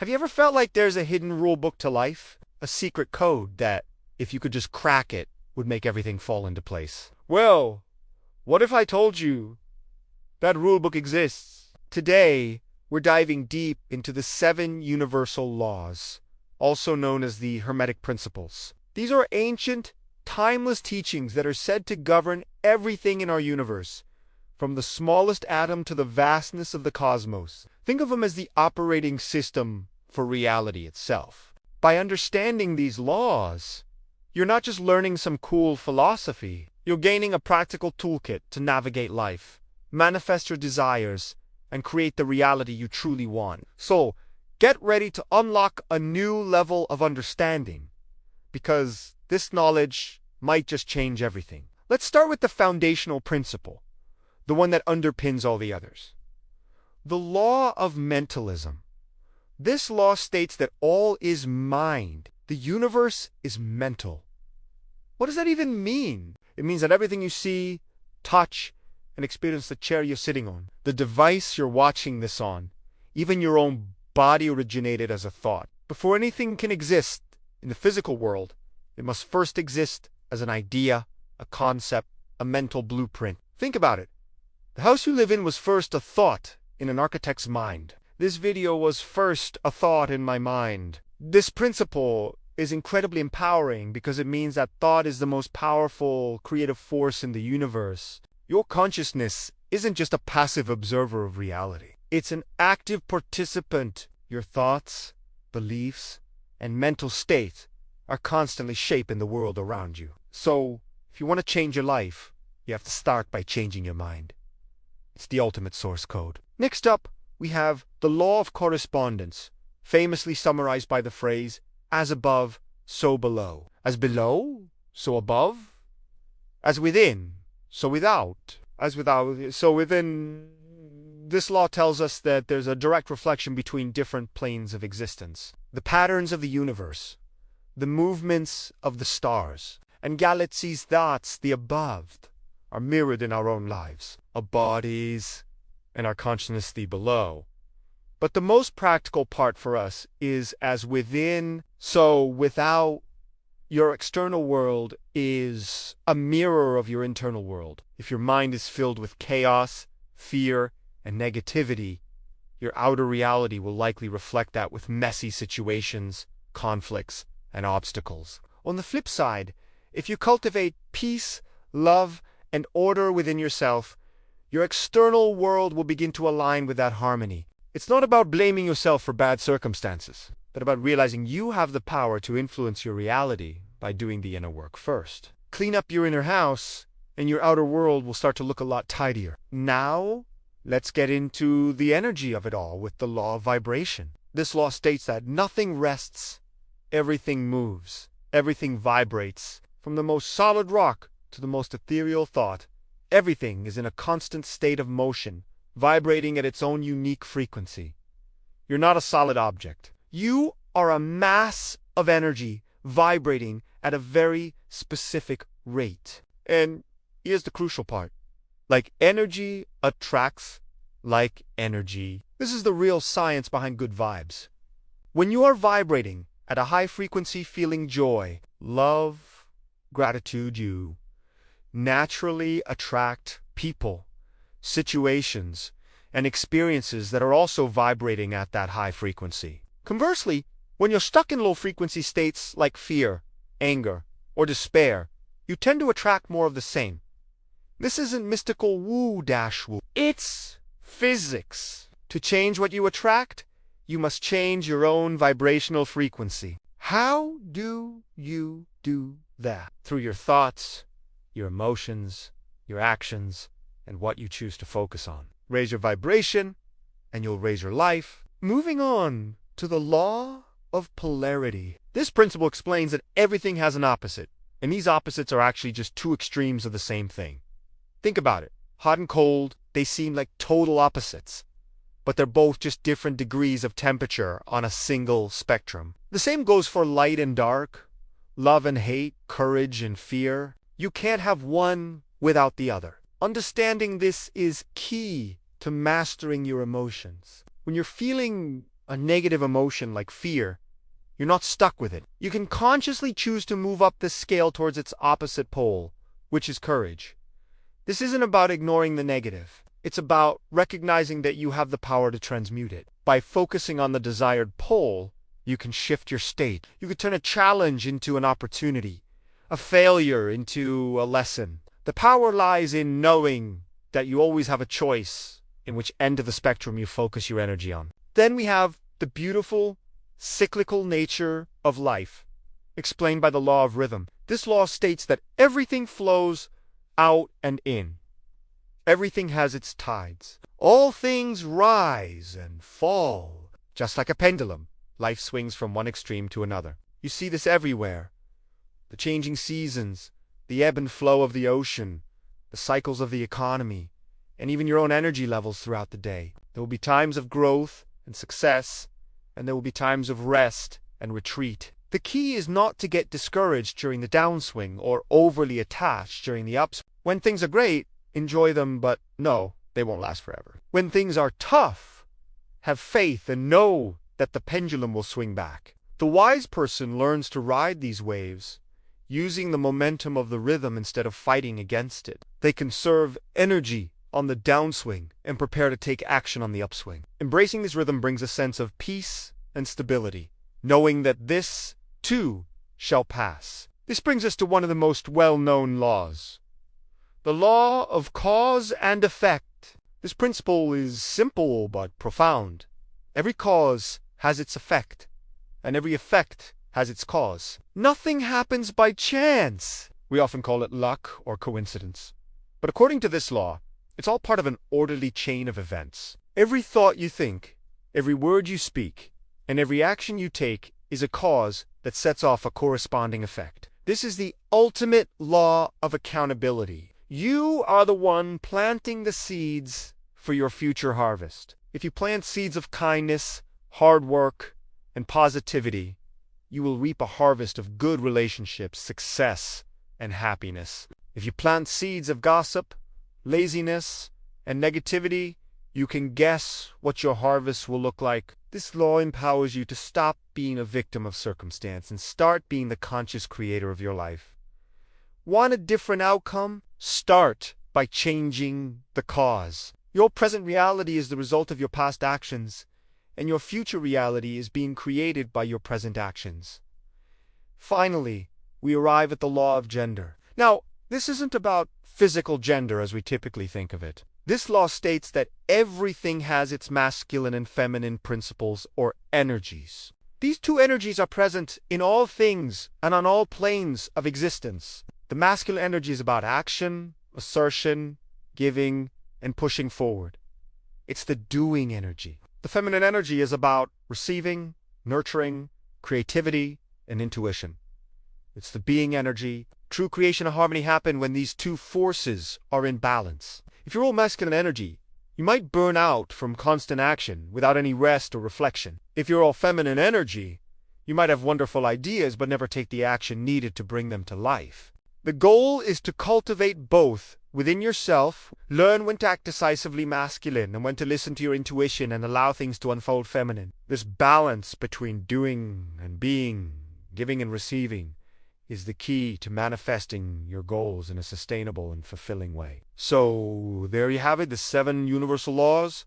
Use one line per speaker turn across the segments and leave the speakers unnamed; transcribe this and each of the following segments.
Have you ever felt like there's a hidden rule book to life? A secret code that, if you could just crack it, would make everything fall into place? Well, what if I told you that rule book exists? Today, we're diving deep into the 7 universal laws, also known as the Hermetic Principles. These are ancient, timeless teachings that are said to govern everything in our universe, from the smallest atom to the vastness of the cosmos. Think of them as the operating system for reality itself. By understanding these laws, you're not just learning some cool philosophy, you're gaining a practical toolkit to navigate life, manifest your desires, and create the reality you truly want. So, get ready to unlock a new level of understanding, because this knowledge might just change everything. Let's start with the foundational principle, the one that underpins all the others. The law of mentalism. This law states that all is mind. The universe is mental. What does that even mean? It means that everything you see, touch, and experience, the chair you're sitting on, the device you're watching this on, even your own body, originated as a thought. Before anything can exist in the physical world, it must first exist as an idea, a concept, a mental blueprint. Think about it. The house you live in was first a thought in an architect's mind. This video was first a thought in my mind. This principle is incredibly empowering because it means that thought is the most powerful creative force in the universe. Your consciousness isn't just a passive observer of reality. It's an active participant. Your thoughts, beliefs, and mental state are constantly shaping the world around you. So, if you want to change your life, you have to start by changing your mind. It's the ultimate source code. Next up, we have the law of correspondence, famously summarized by the phrase, as above, so below. As below, so above. As within, so without. As without, so within. This law tells us that there's a direct reflection between different planes of existence. The patterns of the universe, the movements of the stars, and galaxies' thoughts, the above, are mirrored in our own lives, our bodies, and our consciousness, the below. But the most practical part for us is as within, so without. Your external world is a mirror of your internal world. If your mind is filled with chaos, fear, and negativity, your outer reality will likely reflect that with messy situations, conflicts, and obstacles. On the flip side, if you cultivate peace, love, and order within yourself, your external world will begin to align with that harmony. It's not about blaming yourself for bad circumstances, but about realizing you have the power to influence your reality by doing the inner work first. Clean up your inner house, and your outer world will start to look a lot tidier. Now, let's get into the energy of it all with the law of vibration. This law states that nothing rests, everything moves, everything vibrates. From the most solid rock to the most ethereal thought, everything is in a constant state of motion, vibrating at its own unique frequency. You're not a solid object. You are a mass of energy vibrating at a very specific rate. And here's the crucial part. Like energy attracts like energy. This is the real science behind good vibes. When you are vibrating at a high frequency, feeling joy, love, gratitude, you naturally attract people, situations, and experiences that are also vibrating at that high frequency. Conversely, when you're stuck in low frequency states like fear, anger, or despair, you tend to attract more of the same. This isn't mystical woo-woo. It's physics. To change what you attract, you must change your own vibrational frequency. How do you do that? Through your thoughts, your emotions, your actions, and what you choose to focus on. Raise your vibration, and you'll raise your life. Moving on to the law of polarity. This principle explains that everything has an opposite, and these opposites are actually just two extremes of the same thing. Think about it. Hot and cold, they seem like total opposites, but they're both just different degrees of temperature on a single spectrum. The same goes for light and dark, love and hate, courage and fear. You can't have one without the other. Understanding this is key to mastering your emotions. When you're feeling a negative emotion like fear, you're not stuck with it. You can consciously choose to move up the scale towards its opposite pole, which is courage. This isn't about ignoring the negative. It's about recognizing that you have the power to transmute it. By focusing on the desired pole, you can shift your state. You could turn a challenge into an opportunity, a failure into a lesson. The power lies in knowing that you always have a choice in which end of the spectrum you focus your energy on. Then we have the beautiful, cyclical nature of life, explained by the law of rhythm. This law states that everything flows out and in. Everything has its tides. All things rise and fall. Just like a pendulum, life swings from one extreme to another. You see this everywhere. The changing seasons, the ebb and flow of the ocean, the cycles of the economy, and even your own energy levels throughout the day. There will be times of growth and success, and there will be times of rest and retreat. The key is not to get discouraged during the downswing or overly attached during the upswing. When things are great, enjoy them, but no, they won't last forever. When things are tough, have faith and know that the pendulum will swing back. The wise person learns to ride these waves, using the momentum of the rhythm instead of fighting against it. They conserve energy on the downswing and prepare to take action on the upswing. Embracing this rhythm brings a sense of peace and stability, knowing that this, too, shall pass. This brings us to one of the most well-known laws, the law of cause and effect. This principle is simple but profound. Every cause has its effect, and every effect has its cause. Nothing happens by chance. We often call it luck or coincidence. But according to this law, it's all part of an orderly chain of events. Every thought you think, every word you speak, and every action you take is a cause that sets off a corresponding effect. This is the ultimate law of accountability. You are the one planting the seeds for your future harvest. If you plant seeds of kindness, hard work, and positivity, you will reap a harvest of good relationships, success, and happiness. If you plant seeds of gossip, laziness, and negativity, you can guess what your harvest will look like. This law empowers you to stop being a victim of circumstance and start being the conscious creator of your life. Want a different outcome? Start by changing the cause. Your present reality is the result of your past actions, and your future reality is being created by your present actions. Finally, we arrive at the law of gender. Now, this isn't about physical gender as we typically think of it. This law states that everything has its masculine and feminine principles or energies. These two energies are present in all things and on all planes of existence. The masculine energy is about action, assertion, giving, and pushing forward. It's the doing energy. The feminine energy is about receiving, nurturing, creativity, and intuition. It's the being energy. True creation and harmony happen when these two forces are in balance. If you're all masculine energy, you might burn out from constant action without any rest or reflection. If you're all feminine energy, you might have wonderful ideas but never take the action needed to bring them to life. The goal is to cultivate both within yourself, learn when to act decisively masculine and when to listen to your intuition and allow things to unfold feminine. This balance between doing and being, giving and receiving, is the key to manifesting your goals in a sustainable and fulfilling way. So, there you have it, the 7 universal laws.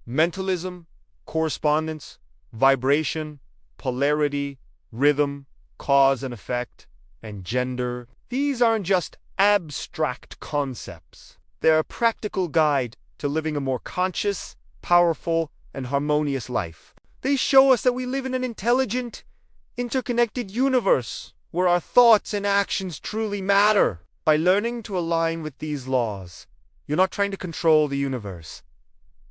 Mentalism, correspondence, vibration, polarity, rhythm, cause and effect, and gender. These aren't just abstract concepts. They're a practical guide to living a more conscious, powerful, and harmonious life. They show us that we live in an intelligent, interconnected universe where our thoughts and actions truly matter. By learning to align with these laws, you're not trying to control the universe.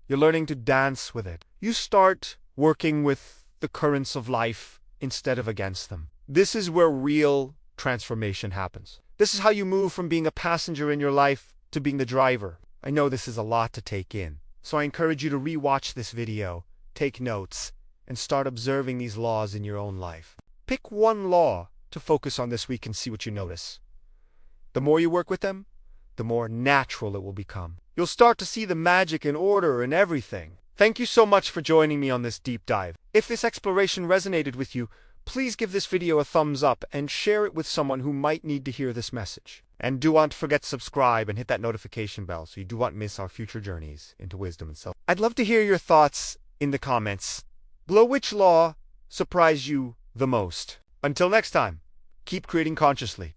You're learning to dance with it. You start working with the currents of life instead of against them. This is where real transformation happens. This is how you move from being a passenger in your life to being the driver. I know this is a lot to take in, so I encourage you to re-watch this video, take notes, and start observing these laws in your own life. Pick one law to focus on this week and see what you notice. The more you work with them, the more natural it will become. You'll start to see the magic and order in everything. Thank you so much for joining me on this deep dive. If this exploration resonated with you, please give this video a thumbs up and share it with someone who might need to hear this message. And do not forget to subscribe and hit that notification bell so you do not miss our future journeys into wisdom and self. I'd love to hear your thoughts in the comments below. Which law surprised you the most? Until next time, keep creating consciously.